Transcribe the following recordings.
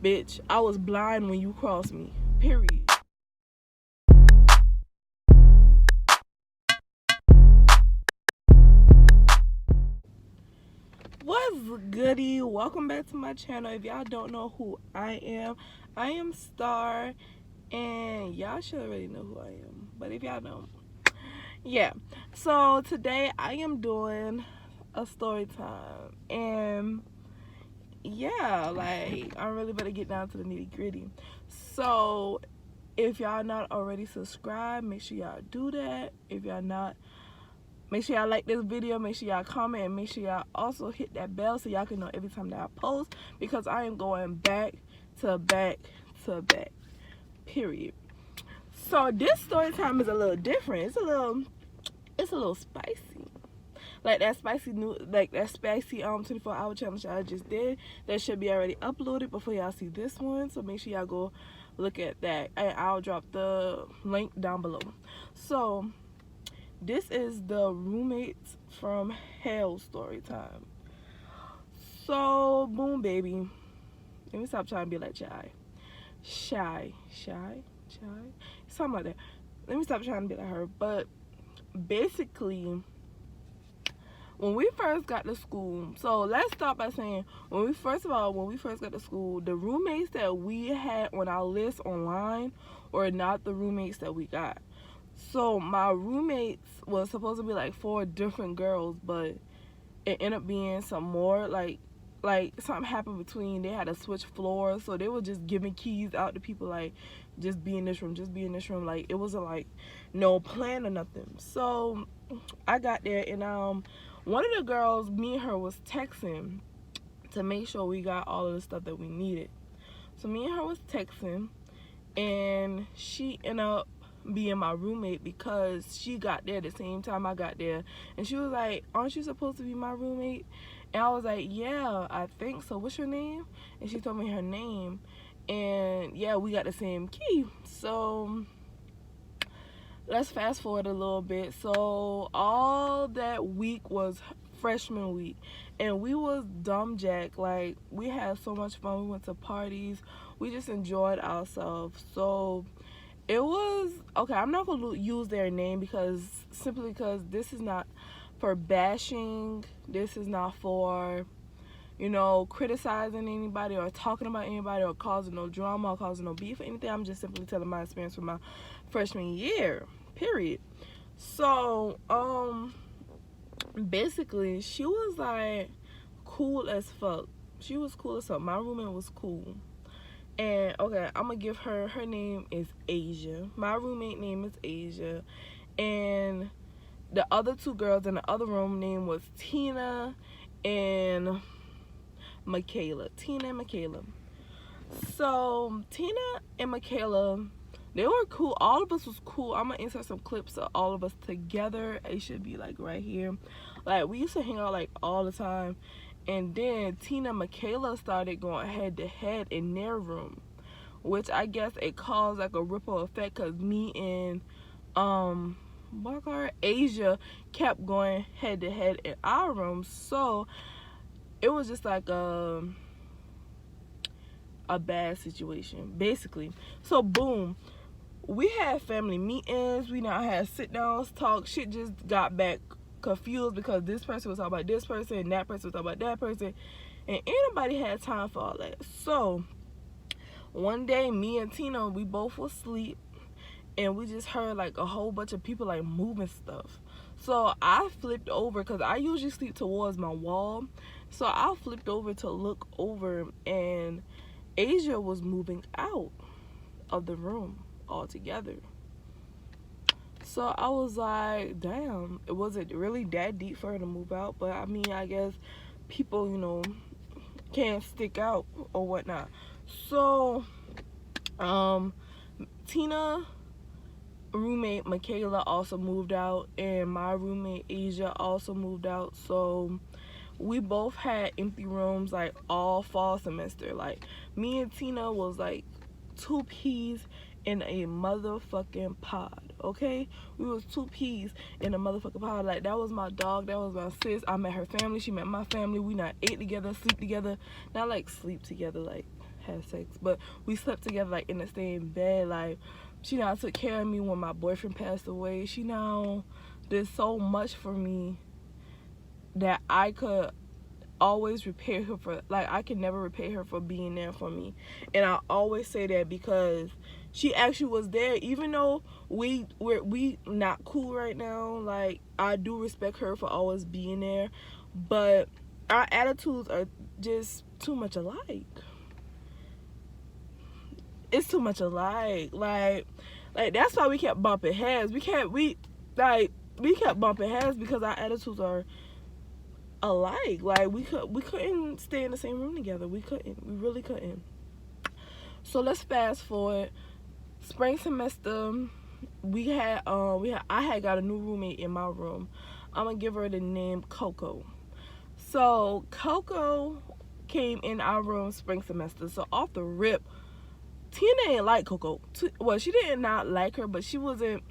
Bitch, I was blind when you crossed me. Period. What's goody? Welcome back to my channel. If y'all don't know who I am Star, and y'all should already know who I am. But if y'all don't, yeah. So today I am doing a story time, and yeah, like I'm really about to get down to the nitty gritty. So if y'all not already subscribed, make sure y'all do that. If y'all not, make sure y'all like this video, make sure y'all comment, and make sure y'all also hit that bell so y'all can know every time that I post, because I am going back to back to back, period. So this story time is a little different. It's a little spicy. Like that spicy 24-hour challenge I just did, that should be already uploaded before y'all see this one. So make sure y'all go look at that, and I'll drop the link down below. So this is the Roommates from Hell story time. So boom, baby. Let me stop trying to be like shy, something like that. Let me stop trying to be like her. But basically, when we first got to school, so let's start by saying, when we first got to school, the roommates that we had on our list online were not the roommates that we got. So my roommates was supposed to be like 4 different girls, but it ended up being some more. Like something happened between, they had to switch floors, so they were just giving keys out to people, like, just be in this room, just be in this room. Like, it wasn't like no plan or nothing. So I got there, and one of the girls, me and her was texting to make sure we got all of the stuff that we needed. So me and her was texting, and she ended up being my roommate because she got there the same time I got there. And she was like, aren't you supposed to be my roommate? And I was like, yeah, I think so. What's your name? And she told me her name, and yeah, we got the same key. So let's fast forward a little bit. So all that week was freshman week, and we was dumb jack. Like, we had so much fun. We went to parties, we just enjoyed ourselves. So it was okay. I'm not gonna use their name simply because this is not for bashing. This is not for, criticizing anybody or talking about anybody or causing no drama or causing no beef or anything. I'm just simply telling my experience from my freshman year, period. So basically, she was like cool as fuck. She was cool as fuck. My roommate was cool. And okay, I'm gonna give her name is Asia. My roommate name is Asia, and the other 2 girls in the other room name was Tina and Michaela. So Tina and Michaela, they were cool. All of us was cool. I'm gonna insert some clips of all of us together. It should be like right here. Like, we used to hang out like all the time. And then Tina and Michaela started going head to head in their room, which I guess it caused like a ripple effect, because me and Asia kept going head to head in our room. So it was just like a bad situation, basically. So boom, we had family meetings, we now had sit downs, talk. Shit just got back confused because this person was talking about this person and that person was talking about that person, and anybody had time for all that. So one day, me and Tina, we both were asleep, and we just heard like a whole bunch of people like moving stuff. So I flipped over, because I usually sleep towards my wall. So I flipped over to look over, and Asia was moving out of the room altogether. So I was like, damn, it wasn't really that deep for her to move out. But I mean, I guess people, can't stick out or whatnot. So Tina roommate Michaela also moved out, and my roommate Asia also moved out. So we both had empty rooms like all fall semester. Like, me and Tina was like 2 peas in a motherfucking pod, okay? We was 2 peas in a motherfucking pod. Like, that was my dog, that was my sis. I met her family, she met my family. We not ate together, sleep together. Not like sleep together, like had sex, but we slept together like in the same bed. Like, she now took care of me when my boyfriend passed away. She now did so much for me that I could always repay her for, like, I can never repay her for being there for me. And I always say that because she actually was there, even though we not cool right now. Like, I do respect her for always being there, but our attitudes are just too much alike. It's too much alike. Like that's why we kept bumping heads. We kept bumping heads because our attitudes are alike. Like, we couldn't stay in the same room together. We really couldn't. So let's fast forward. Spring semester, I had got a new roommate in my room. I'm gonna give her the name Coco. So Coco came in our room spring semester. So off the rip, Tina didn't like Coco. Well, she did not like her, but she wasn't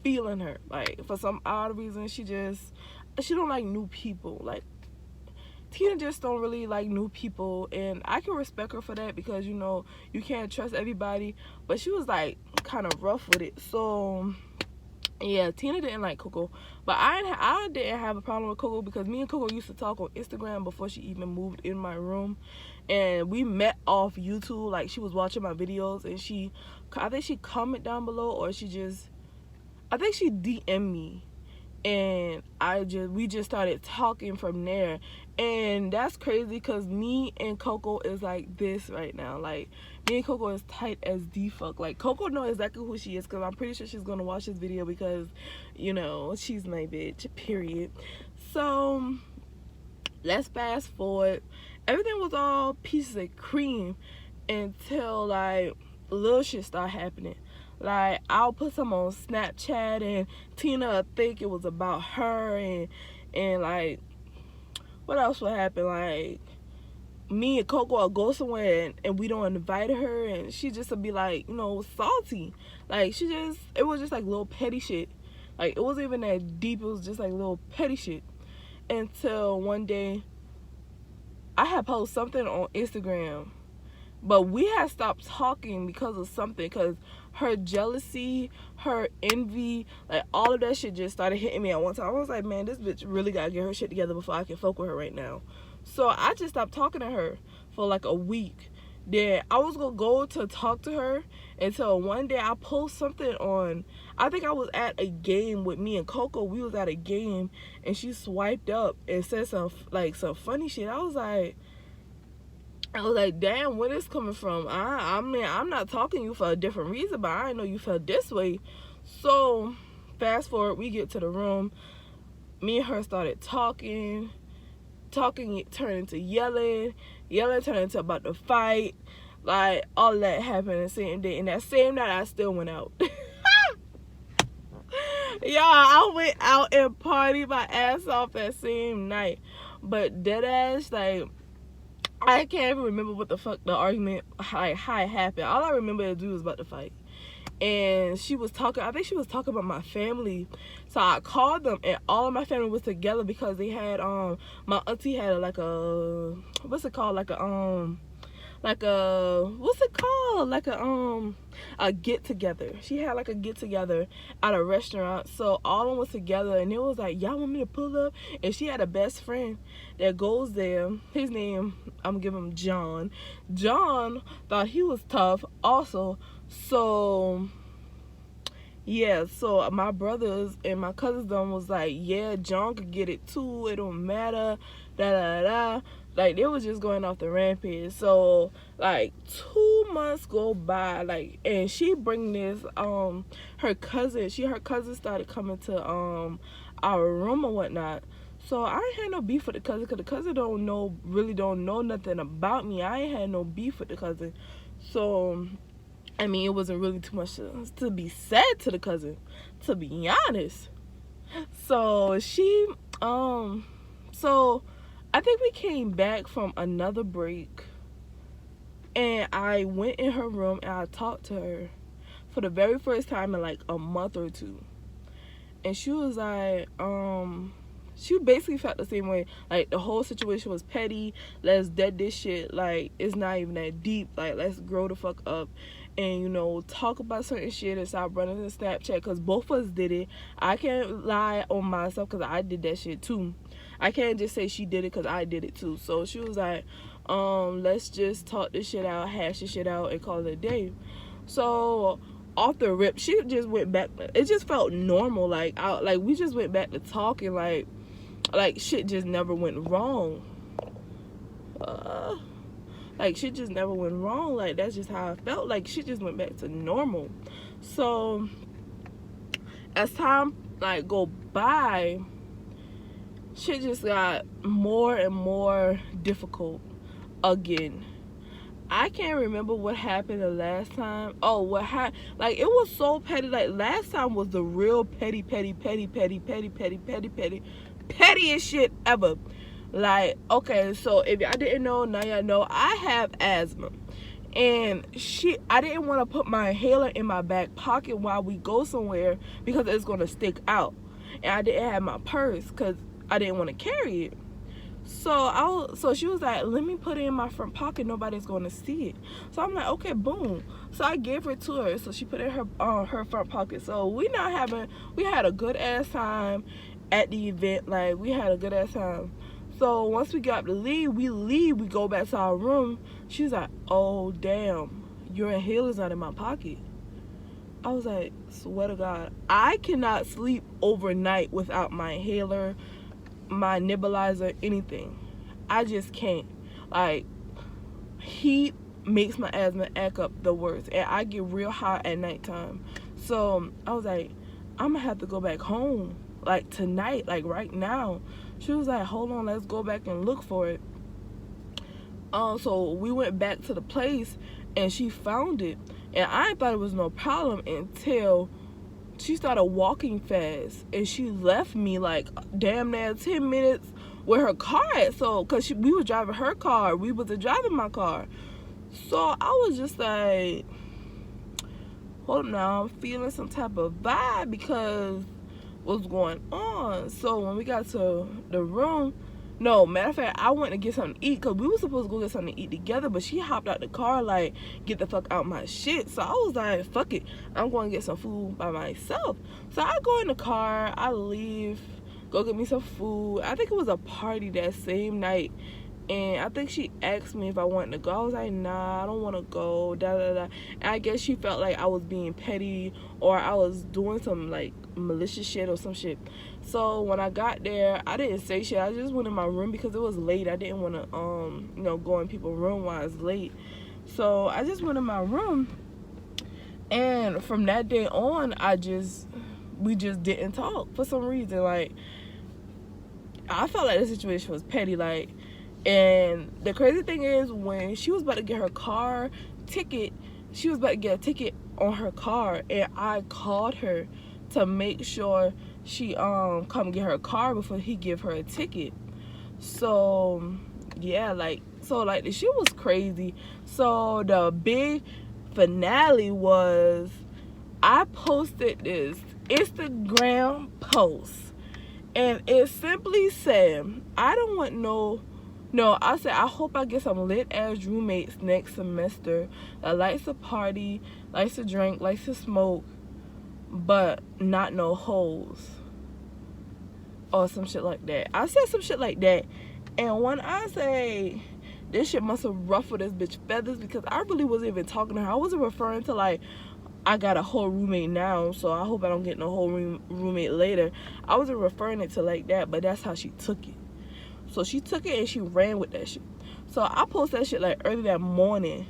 feeling her. Like, for some odd reason, she don't like new people. Like, Tina just don't really like new people, and I can respect her for that because, you know, you can't trust everybody. But she was like kind of rough with it. So yeah, Tina didn't like Coco, but I didn't have a problem with Coco because me and Coco used to talk on Instagram before she even moved in my room, and we met off YouTube. Like, she was watching my videos, and I think she commented down below, or I think she DM'd me, and we just started talking from there. And that's crazy because me and Coco is like this right now. Like, me and Coco is tight as the fuck. Like, Coco knows exactly who she is because I'm pretty sure she's gonna watch this video because, you know, she's my bitch, period. So let's fast forward. Everything was all pieces of cream until, like, little shit started happening. Like, I'll put some on Snapchat and Tina would think it was about her, and like, what else would happen? Like, me and Coco will go somewhere and we don't invite her, and she just would be like, you know, salty. Like, it was just like little petty shit. Like, it wasn't even that deep. It was just like little petty shit. Until one day, I had posted something on Instagram, but we had stopped talking because of something, because her jealousy, her envy, like, all of that shit just started hitting me at one time. I was like, man, this bitch really gotta get her shit together before I can fuck with her right now. So I just stopped talking to her for like a week. Then I was gonna go to talk to her until one day I posted something on, I think I was at a game with me and Coco. We was at a game and she swiped up and said some funny shit. I was like, damn, where this coming from? I mean, I'm not talking to you for a different reason, but I didn't know you felt this way. So fast forward, we get to the room. Me and her started talking. It turned into yelling turned into about to fight. Like, all that happened the same day. And that same night, I still went out. Y'all, I went out and partied my ass off that same night. But deadass, like, I can't even remember what the fuck the argument, how it happened. All I remember is we was about to fight. And she was talking, I think she was talking about my family. So I called them, and all of my family was together because they had, my auntie had like a, what's it called? A get together. She had like a get together at a restaurant. So all of them was together, and it was like, y'all want me to pull up? And she had a best friend that goes there. His name, I'm gonna give him John. John thought he was tough also. So yeah, so my brothers and my cousins was like, yeah, John could get it too, it don't matter, like, they was just going off the rampage. So like 2 months go by, like, and she bring this her cousin started coming to our room or whatnot. So I ain't had no beef with the cousin because the cousin really don't know nothing about me. I ain't had no beef with the cousin. So I mean, it wasn't really too much to be said to the cousin, to be honest. So so I think we came back from another break, and I went in her room and I talked to her for the very first time in like a month or two. And she was like, she basically felt the same way. Like, the whole situation was petty. Let's dead this shit. Like, it's not even that deep. Like, let's grow the fuck up and, you know, talk about certain shit and stop running to Snapchat, because both of us did it. I can't lie on myself because I did that shit too. I can't just say she did it because I did it too. So she was like, let's just talk this shit out, hash this shit out, and call it a day. So off the rip, she just went back. It just felt normal. Like, we just went back to talking. Like shit just never went wrong. Like, shit just never went wrong. Like, that's just how I felt. Like, shit just went back to normal. So as time like go by, shit just got more and more difficult again. I can't remember what happened the last time. Oh, what happened? Like, it was so petty. Like, last time was the real pettiest shit ever. Like, okay, so if y'all didn't know, now y'all know. I have asthma, and I didn't want to put my inhaler in my back pocket while we go somewhere because it's gonna stick out, and I didn't have my purse because I didn't want to carry it. So she was like, let me put it in my front pocket, nobody's going to see it. So I'm like, okay, boom. So I gave it to her, so she put it in her front pocket. So we had a good ass time at the event. Like, we had a good ass time. So once we got to leave, we go back to our room. She was like, oh damn, your inhaler's not in my pocket. I was like, swear to God, I cannot sleep overnight without my inhaler, my nebulizer, anything. I just can't. Like, heat makes my asthma act up the worst, and I get real hot at nighttime. So I was like, I'm gonna have to go back home, like tonight, like right now. She was like, hold on, let's go back and look for it. So we went back to the place and she found it, and I thought it was no problem until she started walking fast, and she left me like damn near 10 minutes with her car at. So because we was driving her car, we wasn't driving my car. So I was just like, hold on now, I'm feeling some type of vibe because what's going on. So when we got to the room, no, matter of fact, I went to get something to eat because we were supposed to go get something to eat together, but she hopped out the car like, get the fuck out my shit. So I was like, fuck it, I'm going to get some food by myself. So I go in the car, I leave, go get me some food. I think it was a party that same night, and I think she asked me if I wanted to go. I was like, nah, I don't want to go, da da da. And I guess she felt like I was being petty or I was doing some like malicious shit or some shit. So when I got there, I didn't say shit. I just went in my room because it was late. I didn't want to go in people's room while it's late. So I just went in my room, and from that day on, we just didn't talk for some reason. Like, I felt like the situation was petty. Like, and the crazy thing is, when she was about to get her car ticket, she was about to get a ticket on her car, and I called her to make sure she come get her car before he give her a ticket. So yeah, like the shit was crazy. So the big finale was, I posted this Instagram post, and it simply said, I don't want I said, I hope I get some lit ass roommates next semester that likes to party, likes to drink, likes to smoke, but not no hoes. Or some shit like that. I said some shit like that. And when I say, this shit must have ruffled this bitch feathers, because I really wasn't even talking to her. I wasn't referring to like, I got a whole roommate now, so I hope I don't get no whole roommate later. I wasn't referring it to like that, but that's how she took it. So she took it and she ran with that shit. So I posted that shit like early that morning,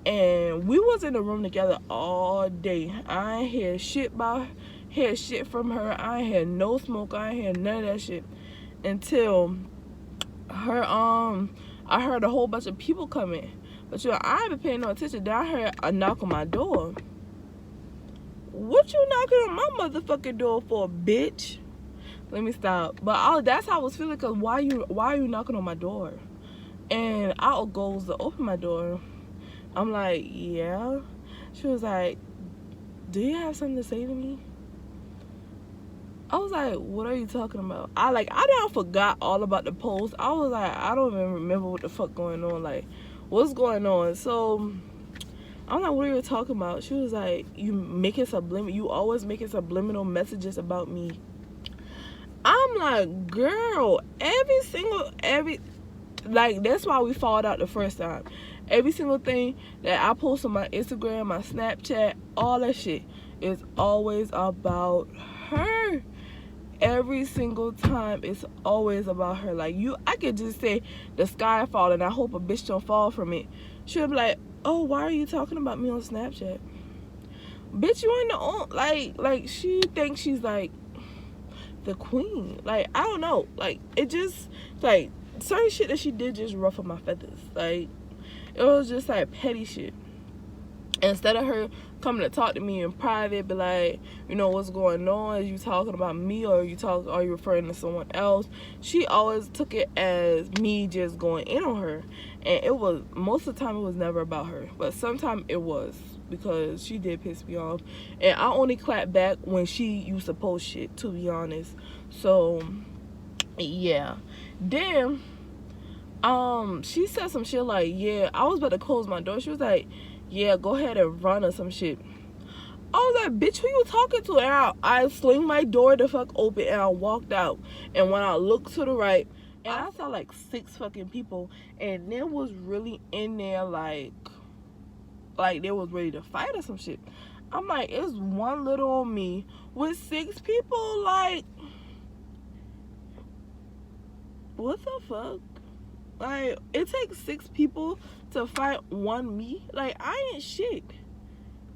and we was in the room together all day. I ain't hear shit from her. I ain't hear no smoke. I ain't hear none of that shit until her I heard a whole bunch of people coming. But I ain't been paying no attention. Then I heard a knock on my door. What you knocking on my motherfucking door for, bitch? Let me stop. But that's how I was feeling, because why are you knocking on my door? And out goes to open my door. I'm like, yeah. She was like, do you have something to say to me? I was like, what are you talking about? I done forgot all about the post. I was like, I don't even remember what the fuck going on. Like, what's going on? So I'm like, what are you talking about? She was like, you always making subliminal messages about me. I'm like, girl, like, that's why we fought out the first time. Every single thing that I post on my Instagram, my Snapchat, all that shit is always about her. Every single time it's always about her. Like, I could just say the sky falling, I hope a bitch don't fall from it. She'll be like, oh, why are you talking about me on Snapchat? Bitch, you ain't the only, like she thinks she's like the queen. Like, I don't know, like, it just, like, certain shit that she did just ruffled my feathers. Like, it was just like petty shit. Instead of her coming to talk to me in private, be like, you know, what's going on? Are you talking about me, or are you referring to someone else? She always took it as me just going in on her. And it was, most of the time, it was never about her. But sometimes it was, because she did piss me off. And I only clap back when she used to post shit, to be honest. So, yeah. Then, she said some shit like, yeah, I was about to close my door. She was like, yeah, go ahead and run or some shit. I was like, bitch, who you talking to? And I sling my door the fuck open and I walked out. And when I looked to the right, and I saw like 6 fucking people, and they was really in there like they was ready to fight or some shit. I'm like, it's one little on me with 6 people. Like, what the fuck? Like, it takes 6 people to fight one me. Like, I ain't shit.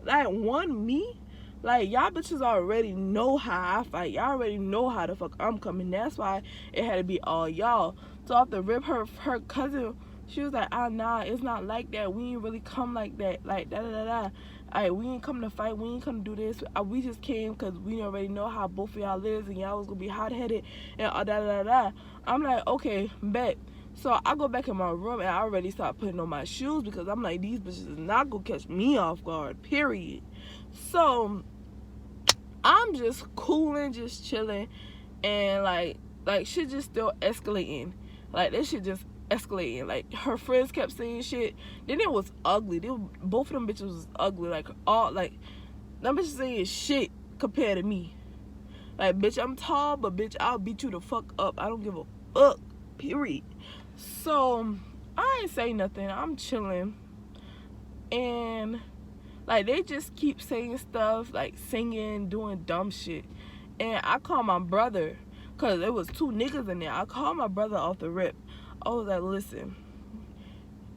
Like, one me. Like, y'all bitches already know how I fight. Y'all already know how the fuck I'm coming. That's why it had to be all y'all. So after rip her cousin, she was like, nah, it's not like that. We ain't really come like that. Like, da-da-da-da. Alright, we ain't come to fight. We ain't come to do this. We just came because we already know how both of y'all is, and y'all was going to be hot-headed and da-da-da-da. I'm like, okay, bet. So I go back in my room and I already start putting on my shoes, because I'm like, these bitches is not gonna catch me off guard, period. So I'm just cooling, just chilling, and like shit just still escalating. Like, that shit just escalating. Like, her friends kept saying shit. Then it was ugly. Both of them bitches was ugly. Like, them bitches saying shit compared to me. Like, bitch, I'm tall, but bitch, I'll beat you the fuck up. I don't give a fuck, period. So I ain't say nothing. I'm chilling, and like, they just keep saying stuff, like singing, doing dumb shit. And I called my brother, because there was 2 niggas in there. I called my brother off the rip. I was like, listen,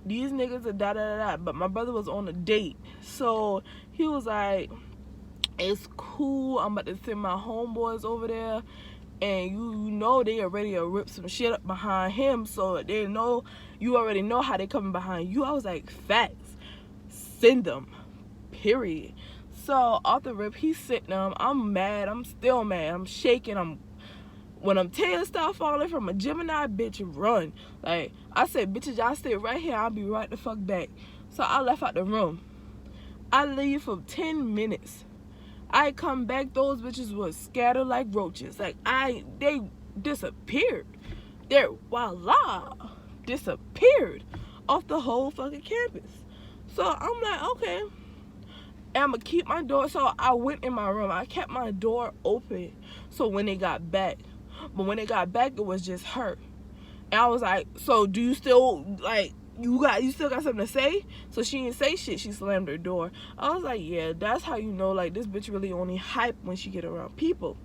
these niggas are da-da-da-da. But my brother was on a date. So he was like, it's cool. I'm about to send my homeboys over there. And you know they already rip some shit up behind him. So they know, you already know how they coming behind you. I was like, facts. Send them. Period. So off the rip, he sent them. I'm mad. I'm still mad. I'm shaking. When I'm tears start falling from a Gemini, bitch, run. Like, I said, bitches, y'all stay right here. I'll be right the fuck back. So I left out the room. I leave for 10 minutes. I come back, those bitches was scattered like roaches. Like, they disappeared. They're voila, disappeared off the whole fucking campus. So I'm like, okay, and I'm gonna keep my door. So I went in my room. I kept my door open. So when they got back, but when they got back, it was just her. And I was like, so do you still, like, you still got something to say? So she didn't say shit. She slammed her door. I was like, yeah, that's how you know, like, this bitch really only hype when she get around people.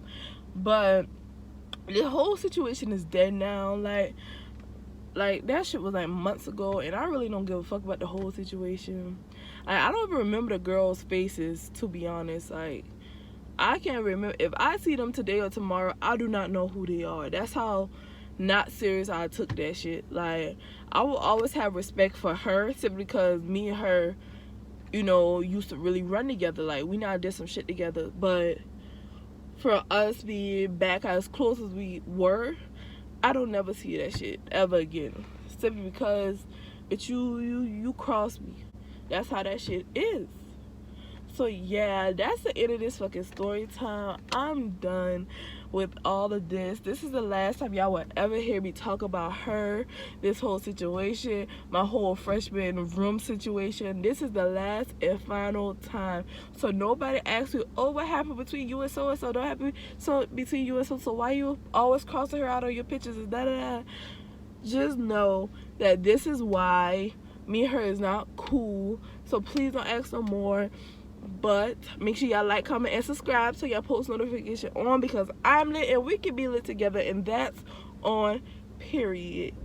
But the whole situation is dead now. Like that shit was like months ago, and I really don't give a fuck about the whole situation. I don't even remember the girls' faces, to be honest. Like, I can't remember. If I see them today or tomorrow, I do not know who they are. That's how not serious I took that shit. Like, I will always have respect for her, simply because me and her, you know, used to really run together. Like, we now did some shit together. But for us being back as close as we were, I don't never see that shit ever again. Simply because you crossed me. That's how that shit is. So yeah, that's the end of this fucking story time. I'm done with all of this. This is the last time y'all will ever hear me talk about her, this whole situation, my whole freshman room situation. This is the last and final time. So nobody asks you, oh, what happened between you and so and so? Don't happen so between you and so. So why you always crossing her out on your pictures and da da da? Just know that this is why me and her is not cool. So please don't ask no more. But make sure y'all like, comment, and subscribe so y'all post notification on, because I'm lit and we can be lit together, and that's on period.